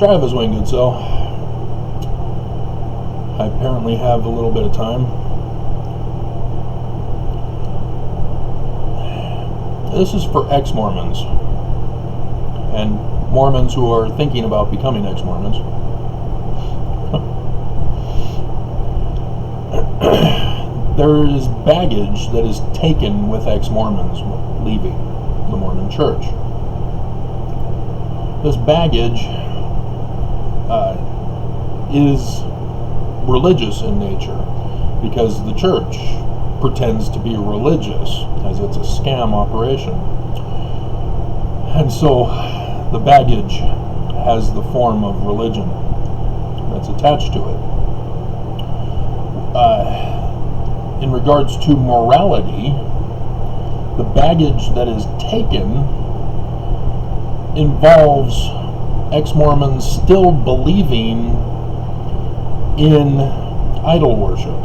Travis Wing, good soul. I apparently have a little bit of time. This is for ex-Mormons and Mormons who are thinking about becoming ex-Mormons. There is baggage that is taken with ex-Mormons leaving the Mormon Church. This baggage is religious in nature because the church pretends to be religious as it's a scam operation. And so the baggage has the form of religion that's attached to it. In regards to morality, the baggage that is taken involves ex-Mormons still believing in idol worship.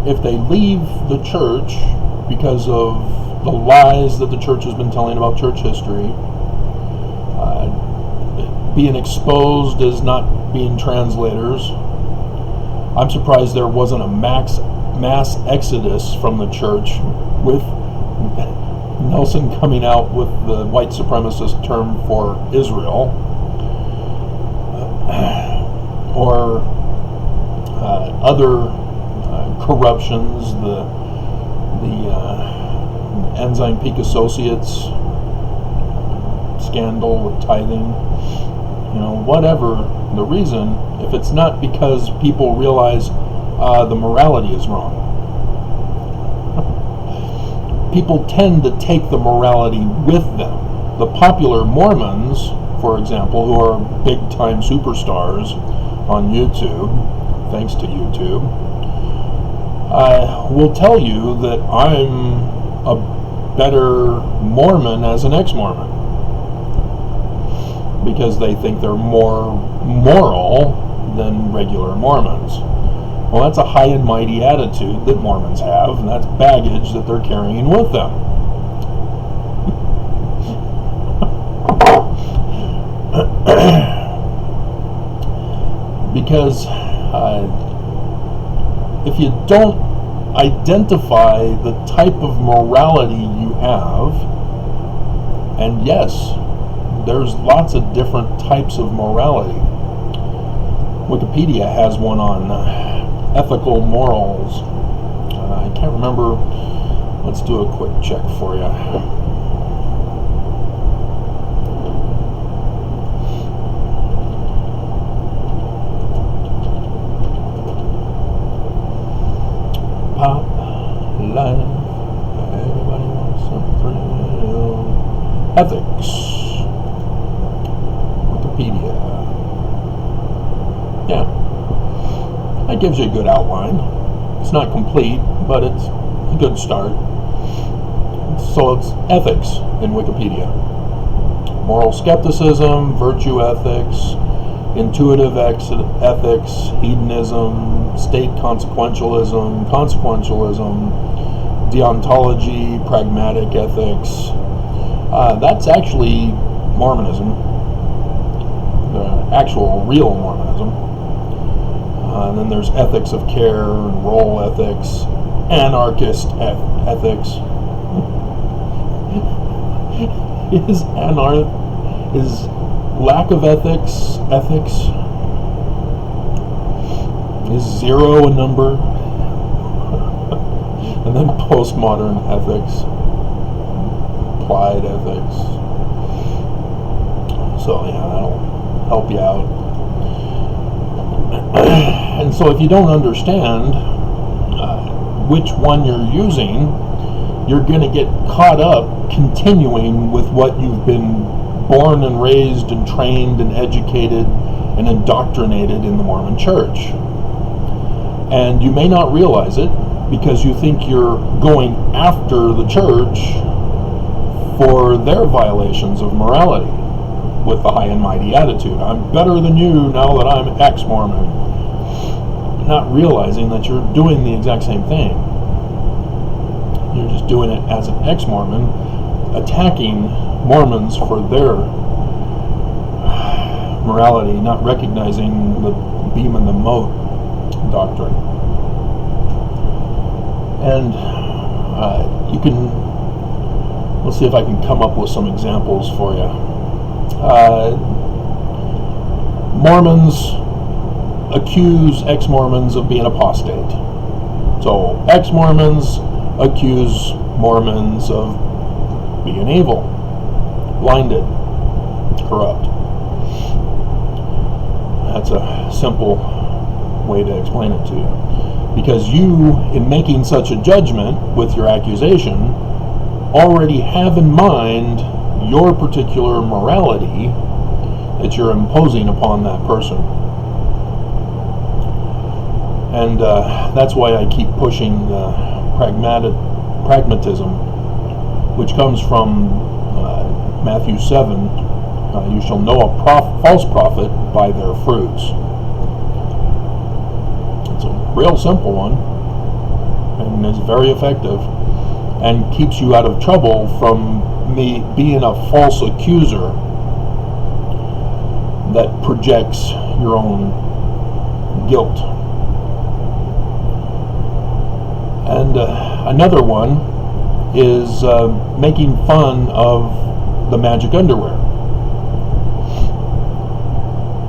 If they leave the church because of the lies that the church has been telling about church history, being exposed as not being translators, I'm surprised there wasn't a mass exodus from the church, with Nelson coming out with the white supremacist term for Israel, or other corruptions, the Enzyme Peak Associates scandal with tithing, whatever the reason, if it's not because people realize the morality is wrong. People tend to take the morality with them. The popular Mormons, for example, who are big-time superstars on YouTube, thanks to YouTube, will tell you that I'm a better Mormon as an ex-Mormon, because they think they're more moral than regular Mormons. Well, that's a high and mighty attitude that Mormons have, and that's baggage that they're carrying with them. Because if you don't identify the type of morality you have, and yes, there's lots of different types of morality. Wikipedia has one on ethical morals. I can't remember. Let's do a quick check for you. Pop life. Everybody wants some thrill. Ethics. Wikipedia. Yeah. That gives you a good outline. It's not complete, but it's a good start. So it's ethics in Wikipedia. Moral skepticism, virtue ethics, intuitive ethics, hedonism, state consequentialism, deontology, pragmatic ethics. That's actually Mormonism, the actual real Mormonism. And then there's ethics of care and role ethics, anarchist ethics. Is lack of ethics ethics? Is zero a number? And then postmodern ethics, applied ethics. So yeah, that'll help you out. And so if you don't understand which one you're using, you're going to get caught up continuing with what you've been born and raised and trained and educated and indoctrinated in the Mormon Church. And you may not realize it because you think you're going after the church for their violations of morality with the high and mighty attitude. I'm better than you now that I'm ex-Mormon. Not realizing that you're doing the exact same thing. You're just doing it as an ex-Mormon, attacking Mormons for their morality, not recognizing the beam in the moat doctrine. And you can, let's see if I can come up with some examples for you. Mormons accuse ex-Mormons of being apostate. So ex-Mormons accuse Mormons of being evil, blinded, corrupt. That's a simple way to explain it to you. Because you, in making such a judgment with your accusation, already have in mind your particular morality that you're imposing upon that person. And that's why I keep pushing pragmatism, which comes from Matthew 7. You shall know a false prophet by their fruits. It's a real simple one, and is very effective, and keeps you out of trouble from me being a false accuser that projects your own guilt. And another one is making fun of the magic underwear.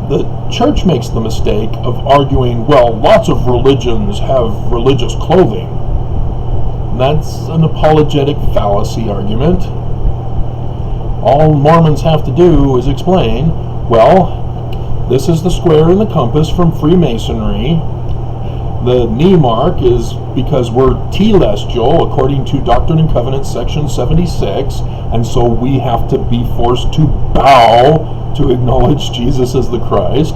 The church makes the mistake of arguing, well, lots of religions have religious clothing. That's an apologetic fallacy argument. All Mormons have to do is explain, well, this is the square and the compass from Freemasonry. The knee mark is because we're telestial according to Doctrine and Covenants section 76, and so we have to be forced to bow to acknowledge Jesus as the Christ.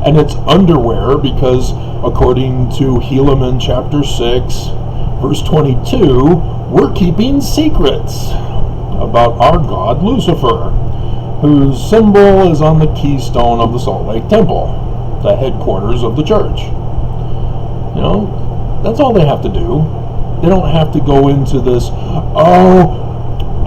And it's underwear because according to Helaman chapter 6 verse 22, we're keeping secrets about our god Lucifer, whose symbol is on the keystone of the Salt Lake Temple, the headquarters of the church. You know, that's all they have to do. They don't have to go into this, oh,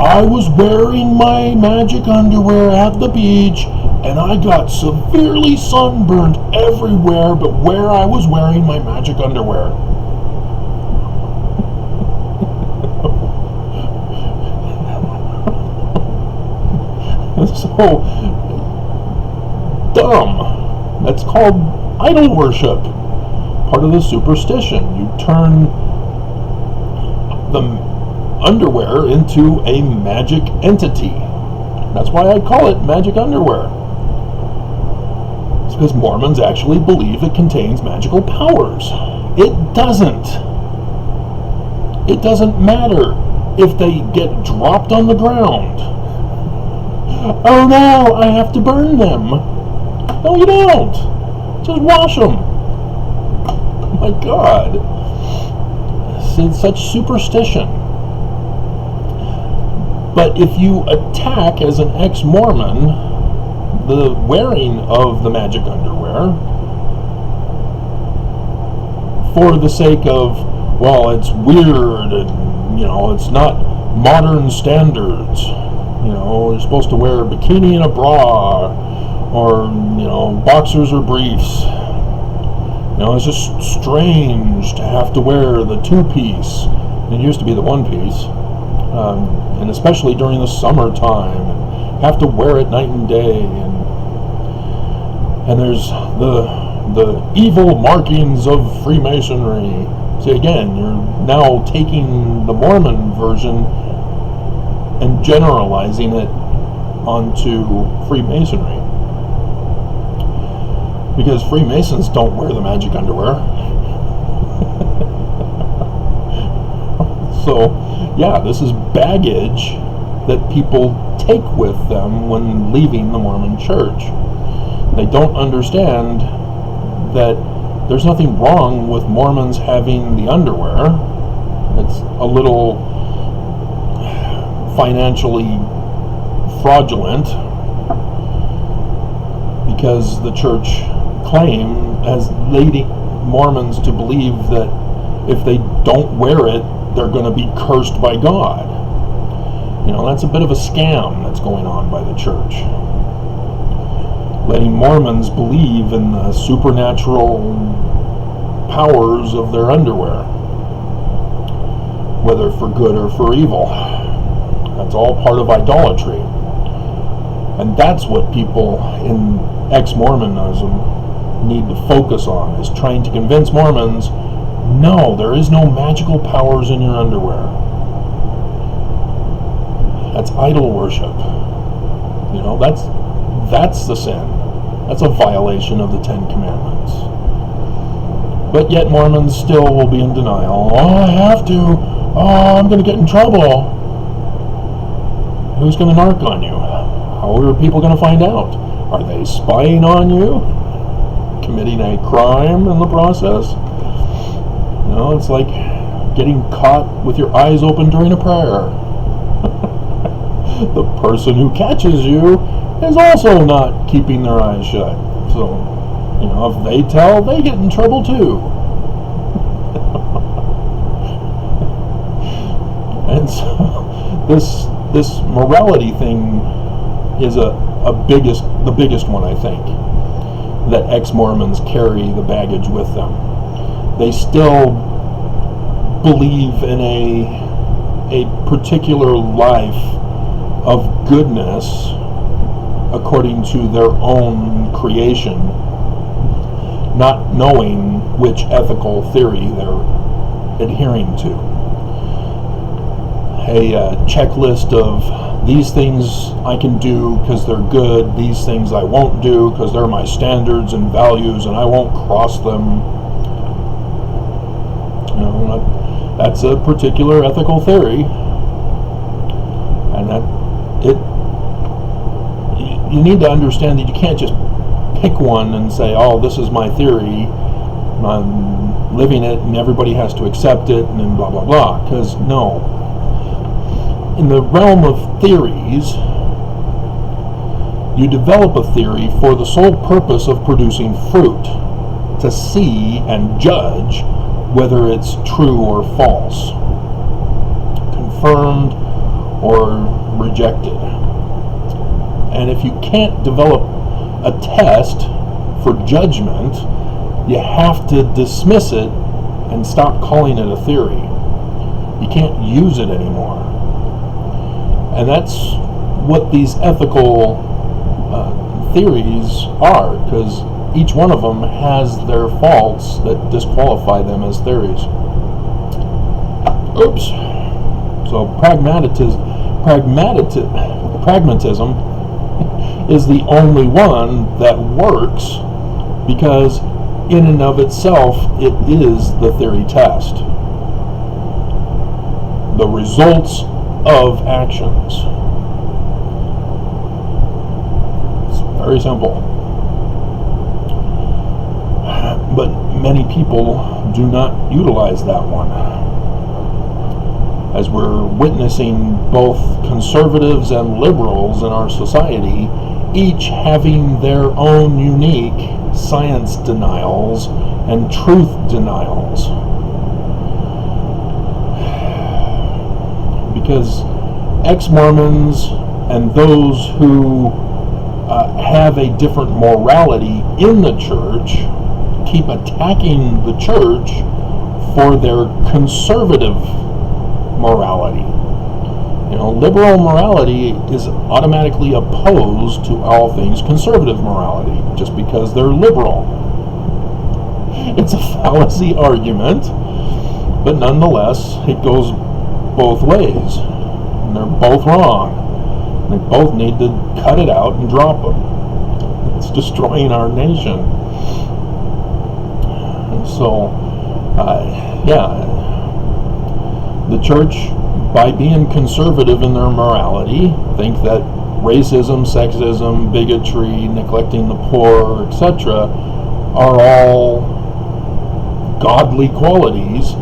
I was wearing my magic underwear at the beach and I got severely sunburned everywhere but where I was wearing my magic underwear. So dumb. That's called idol worship. Part of the superstition. You turn the underwear into a magic entity. That's why I call it magic underwear. It's because Mormons actually believe it contains magical powers. It doesn't. It doesn't matter if they get dropped on the ground. Oh no, I have to burn them. No, you don't. Just wash them. My God. It's such superstition. But if you attack as an ex-Mormon the wearing of the magic underwear for the sake of, well, it's weird and, you know, it's not modern standards. You know, you're supposed to wear a bikini and a bra, or, you know, boxers or briefs. You know, it's just strange to have to wear the two-piece. It used to be the one-piece. And especially during the summertime, have to wear it night and day. And there's the evil markings of Freemasonry. See, again, you're now taking the Mormon version and generalizing it onto Freemasonry. Because Freemasons don't wear the magic underwear. So, yeah, this is baggage that people take with them when leaving the Mormon church. They don't understand that there's nothing wrong with Mormons having the underwear. It's a little financially fraudulent because the church has leading Mormons to believe that if they don't wear it, they're going to be cursed by God. That's a bit of a scam that's going on by the church. Letting Mormons believe in the supernatural powers of their underwear, whether for good or for evil. That's all part of idolatry. And that's what people in ex-Mormonism need to focus on, is trying to convince Mormons, no, there is no magical powers in your underwear. That's idol worship. That's the sin. That's a violation of the Ten Commandments. But yet Mormons still will be in denial. Oh, I have to. Oh, I'm going to get in trouble. Who's going to narc on you? How are people going to find out? Are they spying on you? Committing a crime in the process? It's like getting caught with your eyes open during a prayer. The person who catches you is also not keeping their eyes shut. So, if they tell, they get in trouble too. And so this morality thing is the biggest one, I think, that ex-Mormons carry the baggage with them. They still believe in a particular life of goodness according to their own creation, not knowing which ethical theory they're adhering to. A checklist of these things I can do because they're good, these things I won't do because they're my standards and values and I won't cross them. That's a particular ethical theory, and you need to understand that you can't just pick one and say, oh, this is my theory, I'm living it and everybody has to accept it, and then blah blah blah. Because no, in the realm of theories, you develop a theory for the sole purpose of producing fruit, to see and judge whether it's true or false, confirmed or rejected. And if you can't develop a test for judgment, you have to dismiss it and stop calling it a theory. You can't use it anymore. And that's what these ethical theories are, because each one of them has their faults that disqualify them as theories. Oops. So pragmatism is the only one that works, because in and of itself it is the theory test. The results of actions. It's very simple. But many people do not utilize that one. As we're witnessing both conservatives and liberals in our society, each having their own unique science denials and truth denials. Because ex-Mormons and those who have a different morality in the church keep attacking the church for their conservative morality. Liberal morality is automatically opposed to all things conservative morality, just because they're liberal. It's a fallacy argument, but nonetheless, it goes both ways, and they're both wrong. They both need to cut it out and drop them. It's destroying our nation. And so, the church, by being conservative in their morality, think that racism, sexism, bigotry, neglecting the poor, etc., are all godly qualities,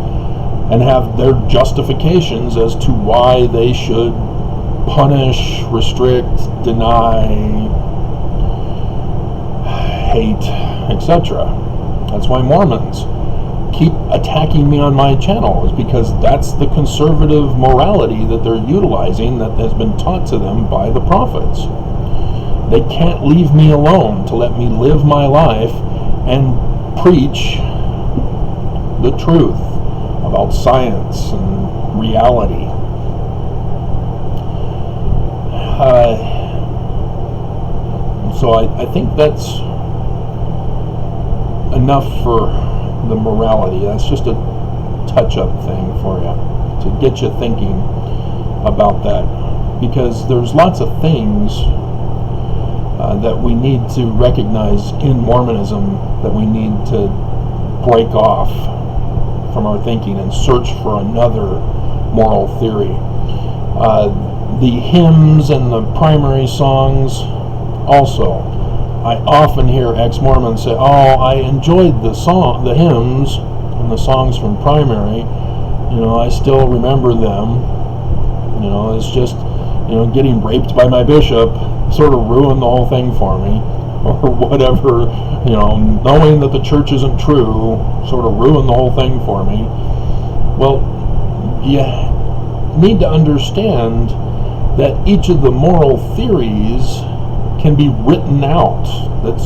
and have their justifications as to why they should punish, restrict, deny, hate, etc. That's why Mormons keep attacking me on my channel, is because that's the conservative morality that they're utilizing, that has been taught to them by the prophets. They can't leave me alone to let me live my life and preach the truth about science and reality. So I think that's enough for the morality. That's just a touch-up thing for you, to get you thinking about that, because there's lots of things that we need to recognize in Mormonism, that we need to break off from our thinking and search for another moral theory. The hymns and the primary songs also. I often hear ex-Mormons say, "Oh, I enjoyed the hymns and the songs from primary. I still remember them. It's just, getting raped by my bishop sort of ruined the whole thing for me," or whatever. Knowing that the church isn't true sort of ruined the whole thing for me. Well, you need to understand that each of the moral theories can be written out.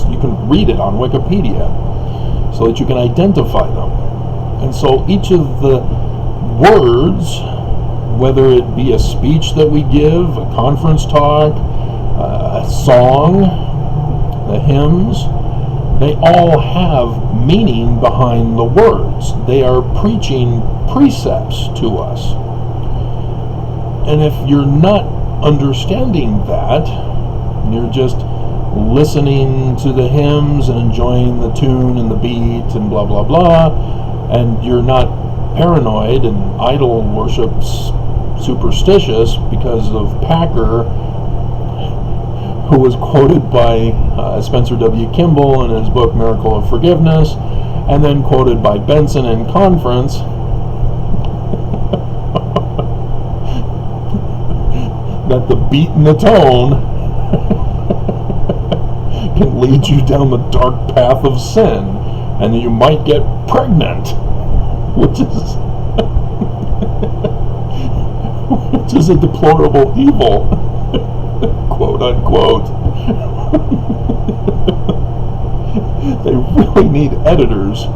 You can read it on Wikipedia so that you can identify them. And so each of the words, whether it be a speech that we give, a conference talk, a song, the hymns, they all have meaning behind the words. They are preaching precepts to us. And if you're not understanding that, you're just listening to the hymns and enjoying the tune and the beat and blah blah blah, and you're not paranoid and idol worship superstitious because of Packer, who was quoted by Spencer W. Kimball in his book Miracle of Forgiveness, and then quoted by Benson in conference, that the beat and the tone can lead you down the dark path of sin, and you might get pregnant, which is a deplorable evil, quote unquote. They really need editors.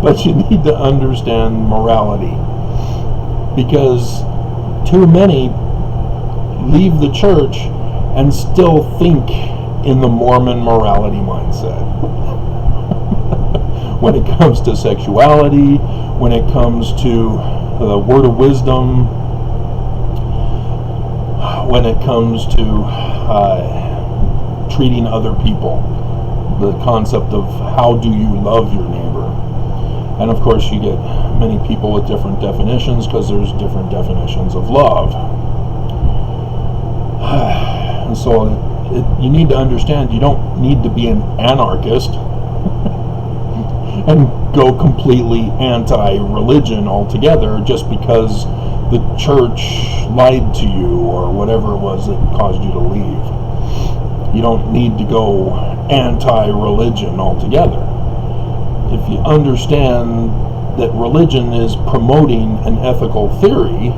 But you need to understand morality, because too many leave the church and still think in the Mormon morality mindset. When it comes to sexuality, when it comes to the word of wisdom, when it comes to treating other people, the concept of how do you love your neighbor. And of course you get many people with different definitions, because there's different definitions of love. And so you need to understand, you don't need to be an anarchist and go completely anti-religion altogether just because the church lied to you or whatever it was that caused you to leave. You don't need to go anti-religion altogether. If you understand that religion is promoting an ethical theory,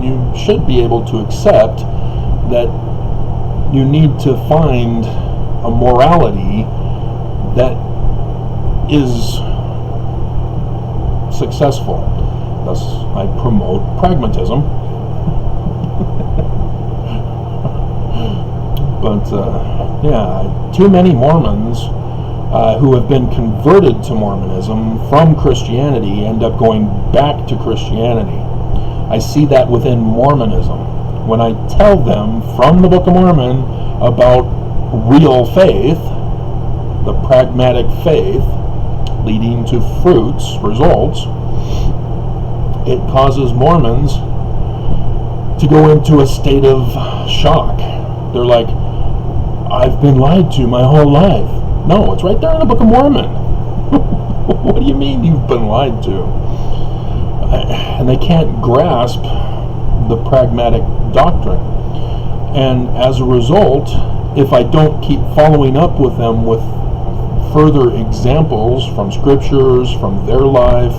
you should be able to accept that you need to find a morality that is successful. Thus, I promote pragmatism. But, too many Mormons who have been converted to Mormonism from Christianity end up going back to Christianity. I see that within Mormonism. When I tell them from the Book of Mormon about real faith, the pragmatic faith leading to fruits, results, it causes Mormons to go into a state of shock. They're like, I've been lied to my whole life. No, it's right there in the Book of Mormon. What do you mean you've been lied to? And they can't grasp the pragmatic doctrine. And as a result, if I don't keep following up with them with further examples from scriptures, from their life,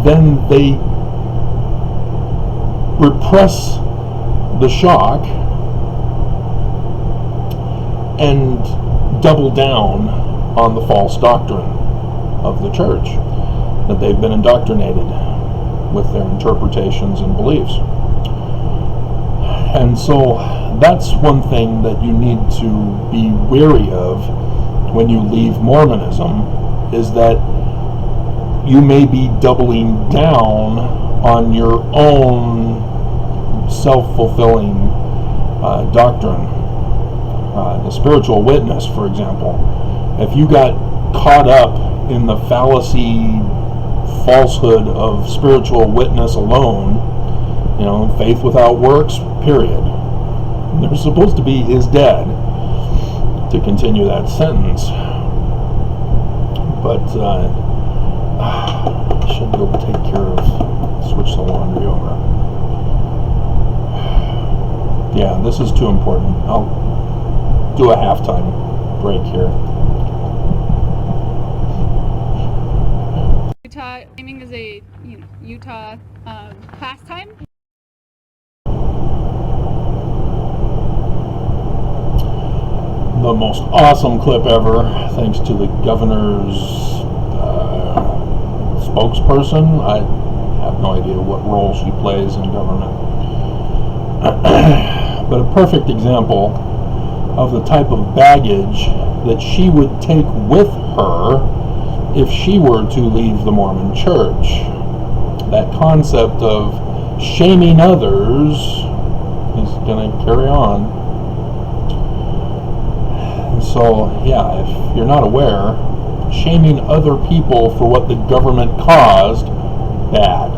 then they repress the shock and double down on the false doctrine of the church that they've been indoctrinated with their interpretations and beliefs. And so that's one thing that you need to be wary of when you leave Mormonism, is that you may be doubling down on your own self-fulfilling doctrine. The spiritual witness, for example. If you got caught up in the fallacy, falsehood of spiritual witness alone, faith without works, period. They're supposed to be is dead, to continue that sentence. But I should be able to take care of, switch the laundry over. Yeah, this is too important. I'll do a halftime break here. Utah gaming is a Utah pastime. The most awesome clip ever, thanks to the governor's spokesperson. I have no idea what role she plays in government. But a perfect example of the type of baggage that she would take with her if she were to leave the Mormon church. That concept of shaming others is going to carry on. And so, yeah, if you're not aware, shaming other people for what the government caused, bad.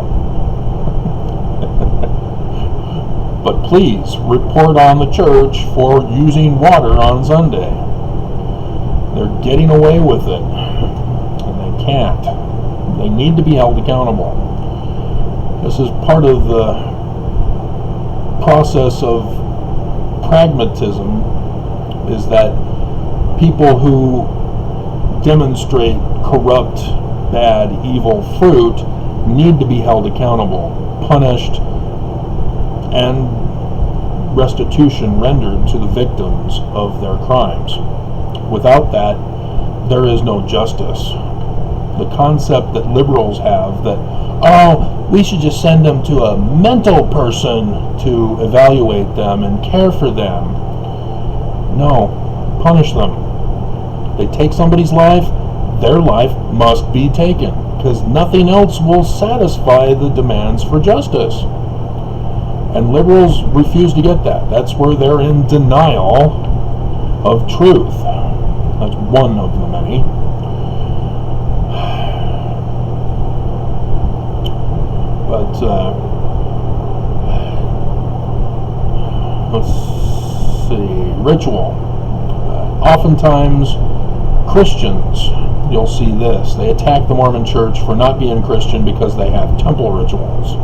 But please report on the church for using water on Sunday. They're getting away with it, and they can't. They need to be held accountable. This is part of the process of pragmatism, is that people who demonstrate corrupt, bad, evil fruit need to be held accountable, punished, and restitution rendered to the victims of their crimes. Without that, there is no justice. The concept that liberals have that, we should just send them to a mental person to evaluate them and care for them. No, punish them. They take somebody's life, their life must be taken, because nothing else will satisfy the demands for justice. And liberals refuse to get that. That's where they're in denial of truth. That's one of the many. But let's see, ritual. Oftentimes, Christians, you'll see this. They attack the Mormon church for not being Christian because they have temple rituals.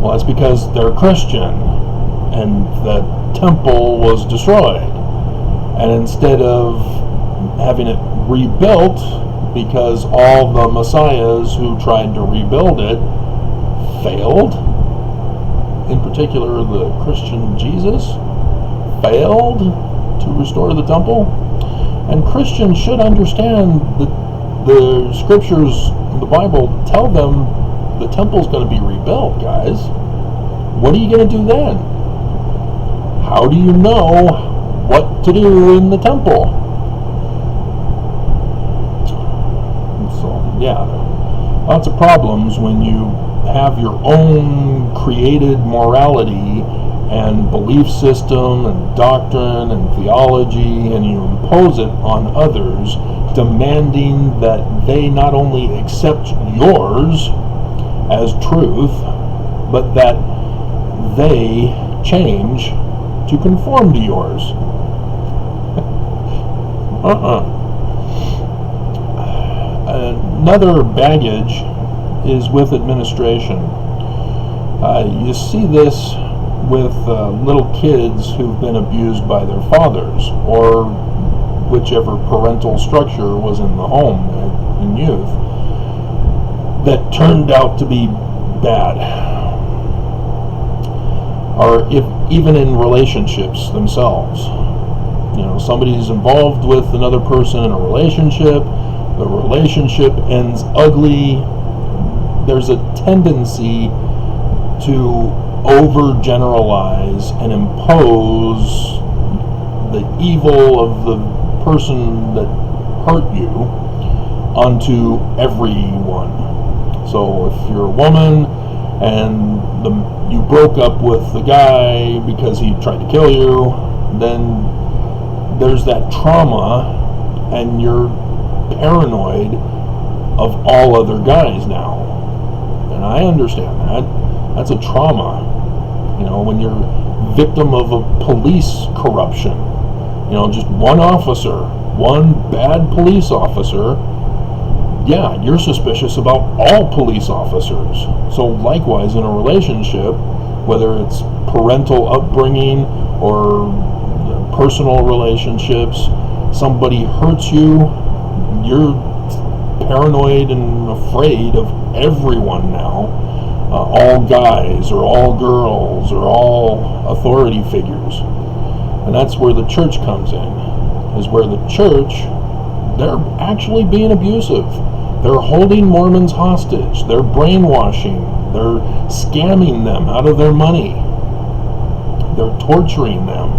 Well, that's because they're Christian, and the temple was destroyed. And instead of having it rebuilt, because all the messiahs who tried to rebuild it failed, in particular the Christian Jesus, failed to restore the temple. And Christians should understand that the scriptures, the Bible, tell them the temple's going to be rebuilt, guys. What are you going to do then? How do you know what to do in the temple? And so, yeah, lots of problems when you have your own created morality and belief system and doctrine and theology, and you impose it on others, demanding that they not only accept yours as truth, but that they change to conform to yours. Another baggage is with administration. You see this with little kids who've been abused by their fathers, or whichever parental structure was in the home in youth that turned out to be bad. Or if even in relationships themselves. Somebody's involved with another person in a relationship, the relationship ends ugly. There's a tendency to overgeneralize and impose the evil of the person that hurt you onto everyone. So if you're a woman and you broke up with the guy because he tried to kill you, then there's that trauma, and you're paranoid of all other guys now. And I understand that. That's a trauma. When you're victim of a police corruption, just one officer, one bad police officer, yeah, you're suspicious about all police officers. So likewise in a relationship, whether it's parental upbringing or personal relationships, somebody hurts you, you're paranoid and afraid of everyone now, all guys or all girls or all authority figures. And that's where the church comes in, is where the church, they're actually being abusive. They're holding Mormons hostage. They're brainwashing. They're scamming them out of their money. They're torturing them.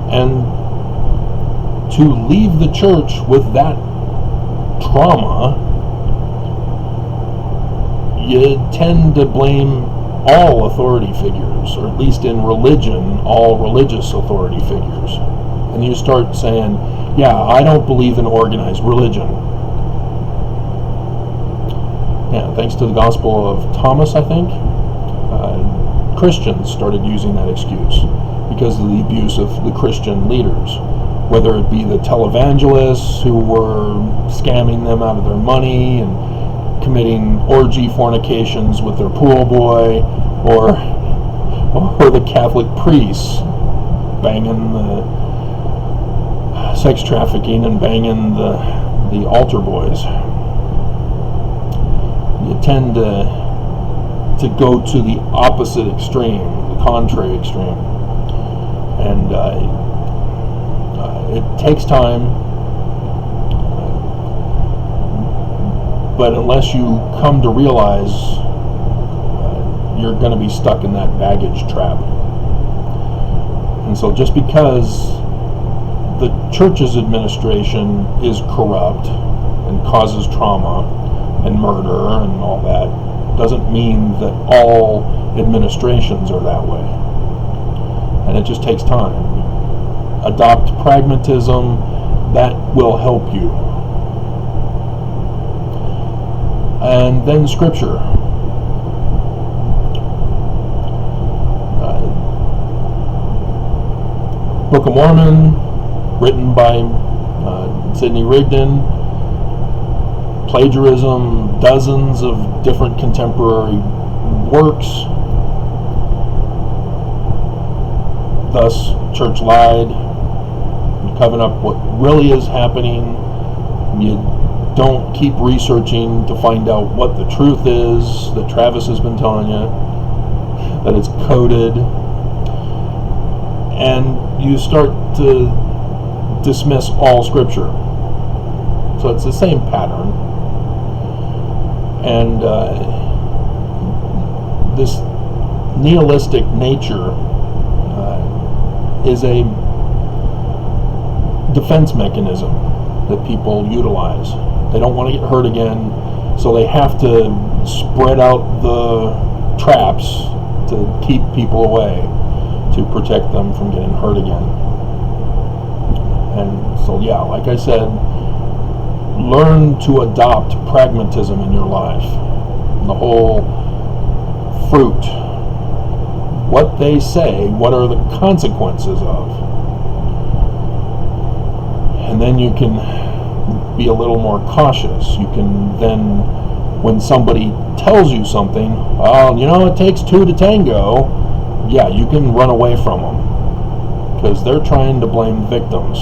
And to leave the church with that trauma, you tend to blame all authority figures, or at least in religion, all religious authority figures. And you start saying, yeah, I don't believe in organized religion. Yeah, thanks to the Gospel of Thomas, I think, Christians started using that excuse because of the abuse of the Christian leaders, whether it be the televangelists who were scamming them out of their money and committing orgy fornications with their pool boy, or the Catholic priests banging the sex trafficking and banging the altar boys. You tend to go to the opposite extreme, the contrary extreme, and it takes time. But unless you come to realize, you're going to be stuck in that baggage trap. And so just because the church's administration is corrupt and causes trauma and murder and all that, doesn't mean that all administrations are that way. And it just takes time. Adopt pragmatism. That will help you. And then Scripture. Book of Mormon, written by Sidney Rigdon. Plagiarism, dozens of different contemporary works. Thus, church lied. You cover up what really is happening. You don't keep researching to find out what the truth is that Travis has been telling you, that it's coded, and you start to dismiss all Scripture. So it's the same pattern. And this nihilistic nature is a defense mechanism that people utilize. They don't want to get hurt again, so they have to spread out the traps to keep people away, to protect them from getting hurt again. And so, yeah, like I said, learn to adopt pragmatism in your life. The whole fruit. What they say, what are the consequences of? And then you can be a little more cautious. You can then when somebody tells you something, well, you know, it takes two to tango, yeah, you can run away from them because they're trying to blame victims.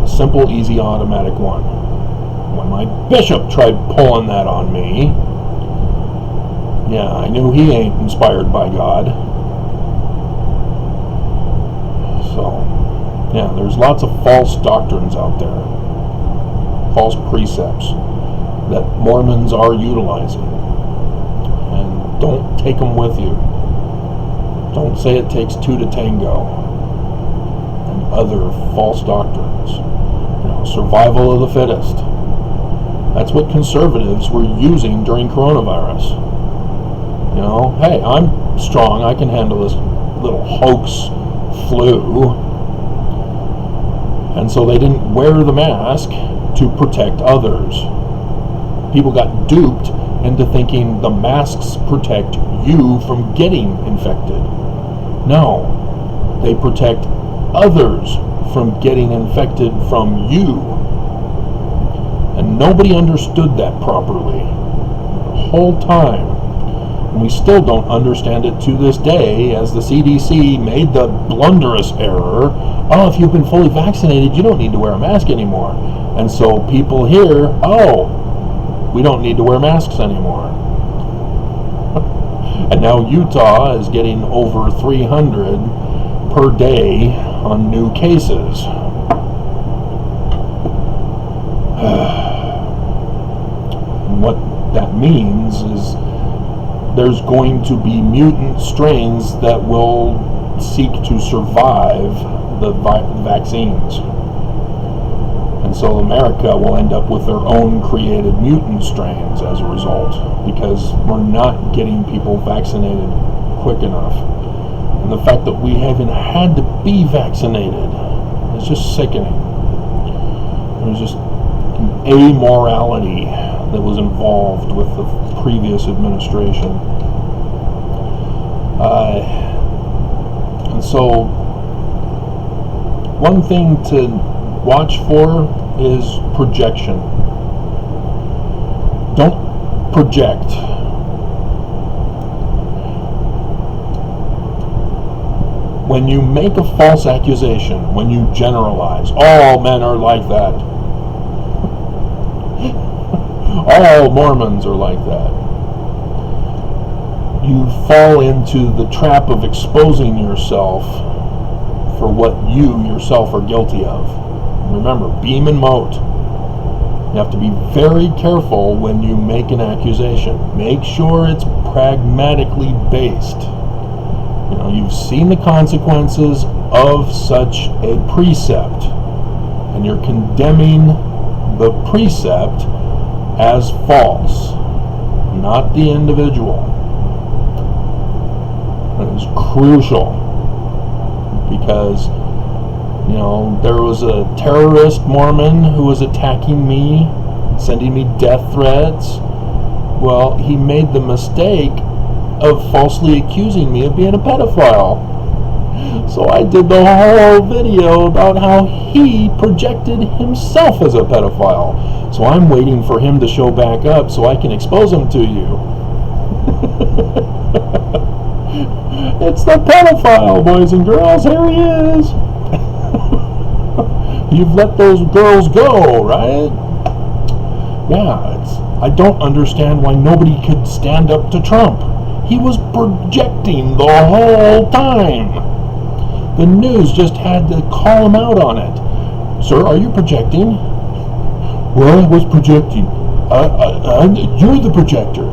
A simple, easy, automatic one. When my bishop tried pulling that on me, yeah, I knew he ain't inspired by God. So, yeah, there's lots of false doctrines out there, false precepts that Mormons are utilizing. And don't take them with you. Don't say it takes two to tango. And other false doctrines. You know, survival of the fittest. That's what conservatives were using during coronavirus. You know, hey, I'm strong, I can handle this little hoax flu. And so they didn't wear the mask to protect others. People got duped into thinking the masks protect you from getting infected. No, they protect others from getting infected from you. And nobody understood that properly the whole time. And we still don't understand it to this day, as the CDC made the blunderous error, oh, if you've been fully vaccinated, you don't need to wear a mask anymore. And so people hear, oh, we don't need to wear masks anymore. And now Utah is getting over 300 per day on new cases. What that means is there's going to be mutant strains that will seek to survive the vaccines. And so America will end up with their own created mutant strains as a result, because we're not getting people vaccinated quick enough. And the fact that we haven't had to be vaccinated is just sickening. There's just an amorality that was involved with the previous administration. And so one thing to watch for is projection. Don't project. When you make a false accusation, when you generalize, all men are like that, all Mormons are like that, you fall into the trap of exposing yourself for what you yourself are guilty of. Remember, beam and mote. You have to be very careful when you make an accusation. Make sure it's pragmatically based. You know, you've seen the consequences of such a precept, and you're condemning the precept as false, not the individual. It is crucial, because you know, there was a terrorist Mormon who was attacking me, sending me death threats. Well, he made the mistake of falsely accusing me of being a pedophile. So I did the whole video about how he projected himself as a pedophile. So I'm waiting for him to show back up so I can expose him to you. It's the pedophile, boys and girls. Here he is. You've let those girls go, right? Yeah, I don't understand why nobody could stand up to Trump. He was projecting the whole time. The news just had to call him out on it. Sir, are you projecting? Well, I was projecting. You're the projector.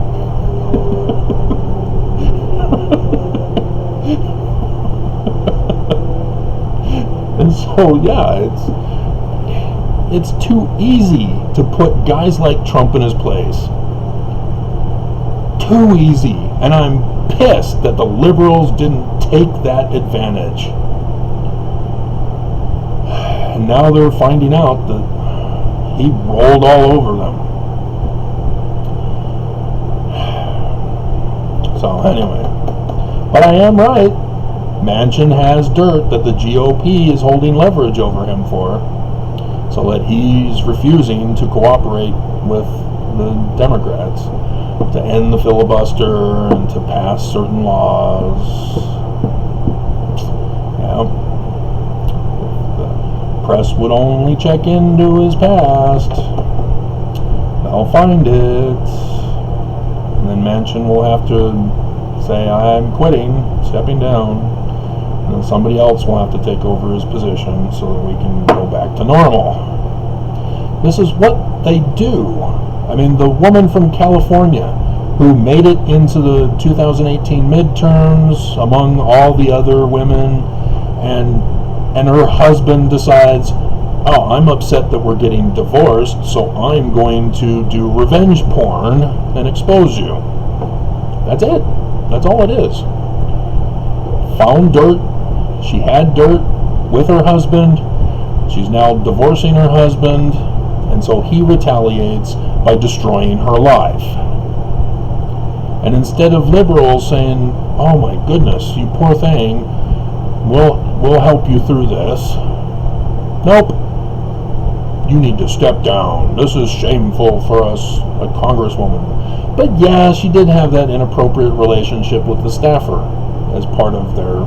And so, yeah, it's too easy to put guys like Trump in his place. Too easy. And I'm pissed that the liberals didn't take that advantage. And now they're finding out that he rolled all over them. So anyway, but I am right. Manchin has dirt that the GOP is holding leverage over him for. so that he's refusing to cooperate with the Democrats to end the filibuster and to pass certain laws. Yeah. If the press would only check into his past, they'll find it. And then Manchin will have to say, I'm quitting, stepping down. And then somebody else will have to take over his position so that we can go back to normal. This is what they do. I mean, the woman from California who made it into the 2018 midterms among all the other women, and her husband decides, oh, I'm upset that we're getting divorced, so I'm going to do revenge porn and expose you. That's it. That's all it is. Found dirt. She had dirt with her husband. She's now divorcing her husband, and so he retaliates by destroying her life. And instead of liberals saying, oh my goodness, you poor thing, we'll help you through this. Nope. You need to step down. This is shameful for us, a congresswoman. But yeah, she did have that inappropriate relationship with the staffer as part of her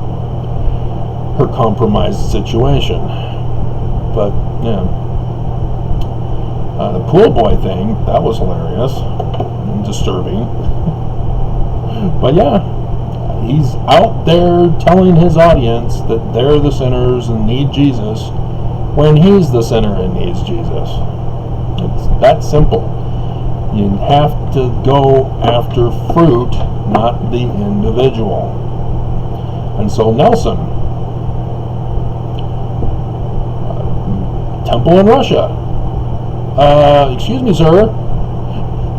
compromised situation. But yeah, the pool boy thing, that was hilarious and disturbing. But yeah, he's out there telling his audience that they're the sinners and need Jesus, when he's the sinner and needs Jesus. It's that simple. You have to go after fruit, not the individual. And so Nelson, temple in Russia. Excuse me, sir.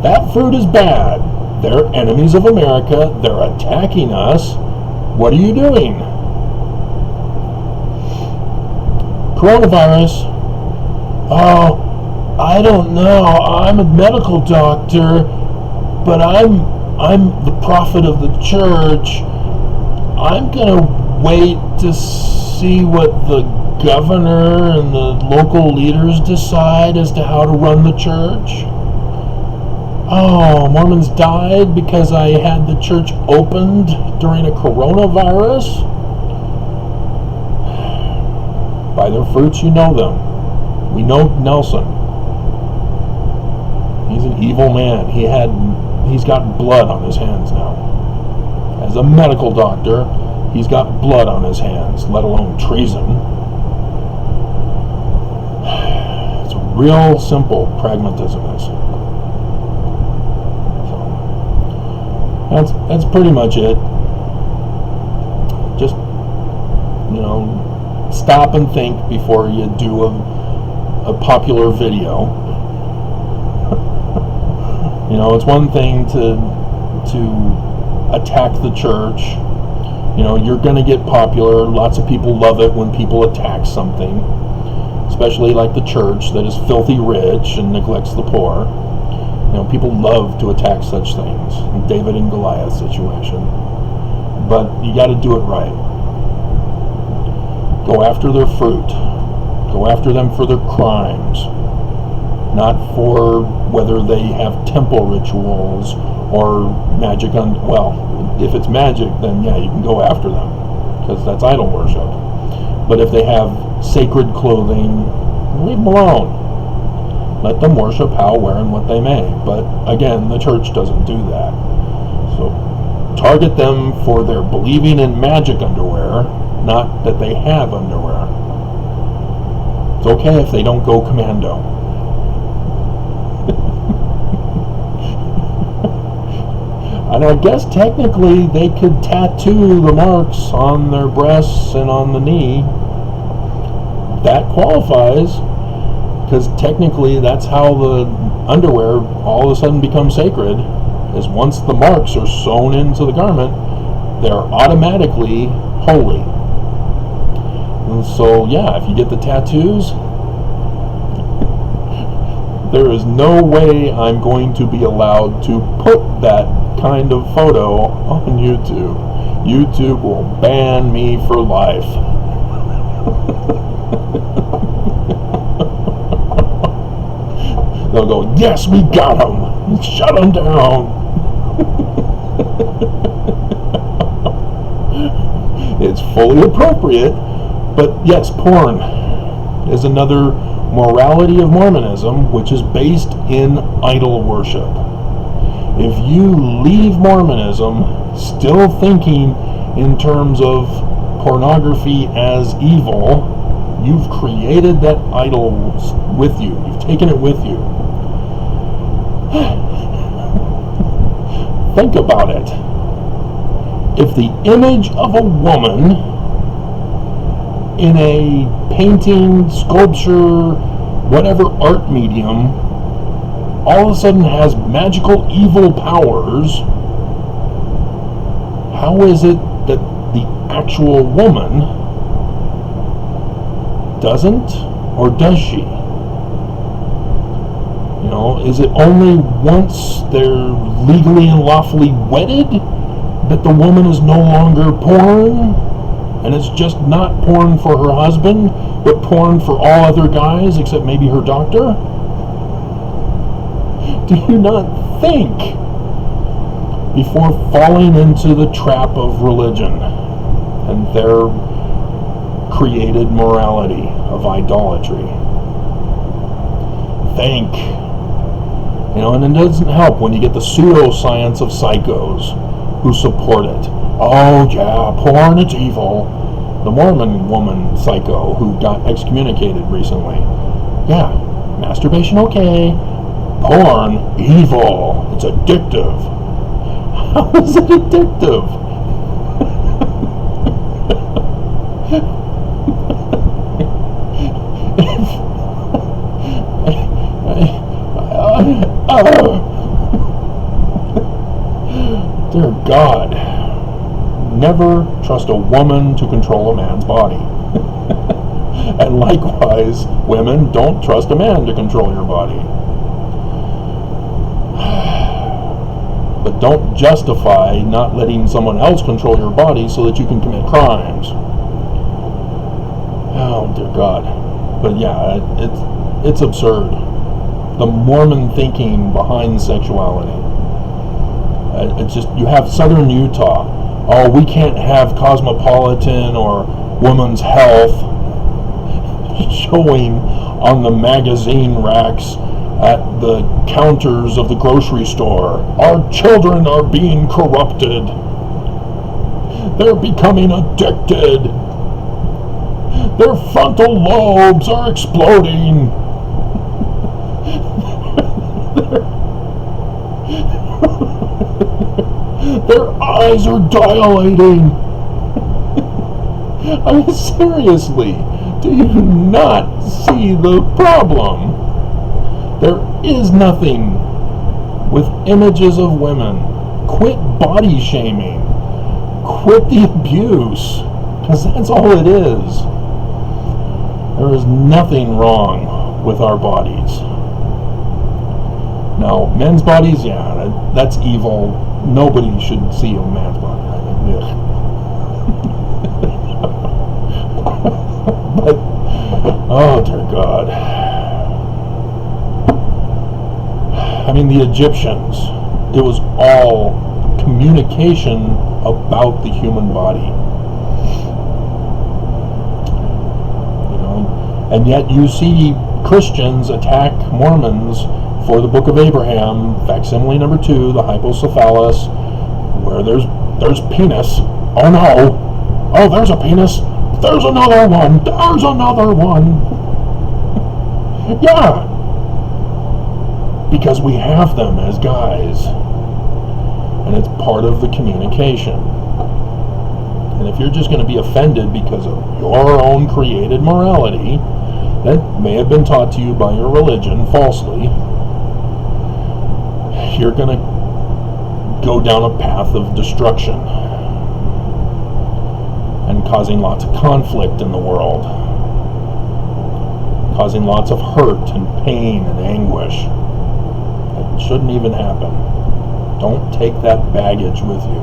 That fruit is bad. They're enemies of America. They're attacking us. What are you doing? Coronavirus. Oh, I don't know. I'm a medical doctor, but I'm the prophet of the church. I'm gonna wait to see what the governor and the local leaders decide as to how to run the church. Oh, Mormons died because I had the church opened during a coronavirus? By their fruits you know them. We know Nelson. He's an evil man. He's got blood on his hands now. As a medical doctor, he's got blood on his hands, let alone treason. It's real simple, pragmatism is. So that's pretty much it. Just, stop and think before you do a popular video. It's one thing to attack the church. You're going to get popular. Lots of people love it when people attack something, especially like the church that is filthy rich and neglects the poor. People love to attack such things. David and Goliath situation. But you got to do it right. Go after their fruit. Go after them for their crimes, not for whether they have temple rituals or magic. Well, if it's magic, then yeah, you can go after them, because that's idol worship. But if they have sacred clothing, leave them alone. Let them worship how, where, and what they may. But again, the church doesn't do that. So target them for their believing in magic underwear, not that they have underwear. It's okay if they don't go commando. And I guess technically they could tattoo the marks on their breasts and on the knee. That qualifies, because technically that's how the underwear all of a sudden becomes sacred, is once the marks are sewn into the garment, they're automatically holy. And so yeah, if you get the tattoos, there is no way I'm going to be allowed to put that kind of photo on YouTube. YouTube will ban me for life. they'll go, yes, we got him. Shut him down. It's fully appropriate, but yes, porn is another morality of Mormonism, which is based in idol worship. If you leave Mormonism still thinking in terms of pornography as evil, you've created that idol with you. You've taken it with you. Think about it. If the image of a woman in a painting, sculpture, whatever art medium, all of a sudden has magical evil powers, how is it that the actual woman doesn't, or does she? You know, is it only once they're legally and lawfully wedded that the woman is no longer porn, and it's just not porn for her husband, but porn for all other guys except maybe her doctor? Do you not think before falling into the trap of religion and their created morality of idolatry? Think. You know, and it doesn't help when you get the pseudoscience of psychos who support it. Oh yeah, porn, it's evil. The Mormon woman psycho who got excommunicated recently. Yeah, masturbation okay. Porn, evil. It's addictive. How is it addictive? Dear God, never trust a woman to control a man's body. And likewise, women, don't trust a man to control your body. But don't justify not letting someone else control your body so that you can commit crimes. Oh, dear God. But yeah, it's absurd. The Mormon thinking behind sexuality. It's just, you have Southern Utah. Oh, we can't have cosmopolitan or women's health showing on the magazine racks at the counters of the grocery store. Our children are being corrupted. They're becoming addicted. Their frontal lobes are exploding. Their eyes are dilating. I mean, seriously, do you not see the problem? There is nothing with images of women. Quit body shaming. Quit the abuse, because that's all it is. There is nothing wrong with our bodies. Now, men's bodies, yeah, that's evil. Nobody should see a man's body. But, oh dear God. I mean, the Egyptians, it was all communication about the human body. You know, and yet you see Christians attack Mormons for the Book of Abraham, facsimile number 2, the hypocephalus, where there's penis. Oh no! Oh, there's a penis. There's another one. There's another one. Yeah, because we have them as guys, and it's part of the communication. And if you're just going to be offended because of your own created morality that may have been taught to you by your religion falsely, you're going to go down a path of destruction and causing lots of conflict in the world, causing lots of hurt and pain and anguish. It shouldn't even happen. Don't take that baggage with you.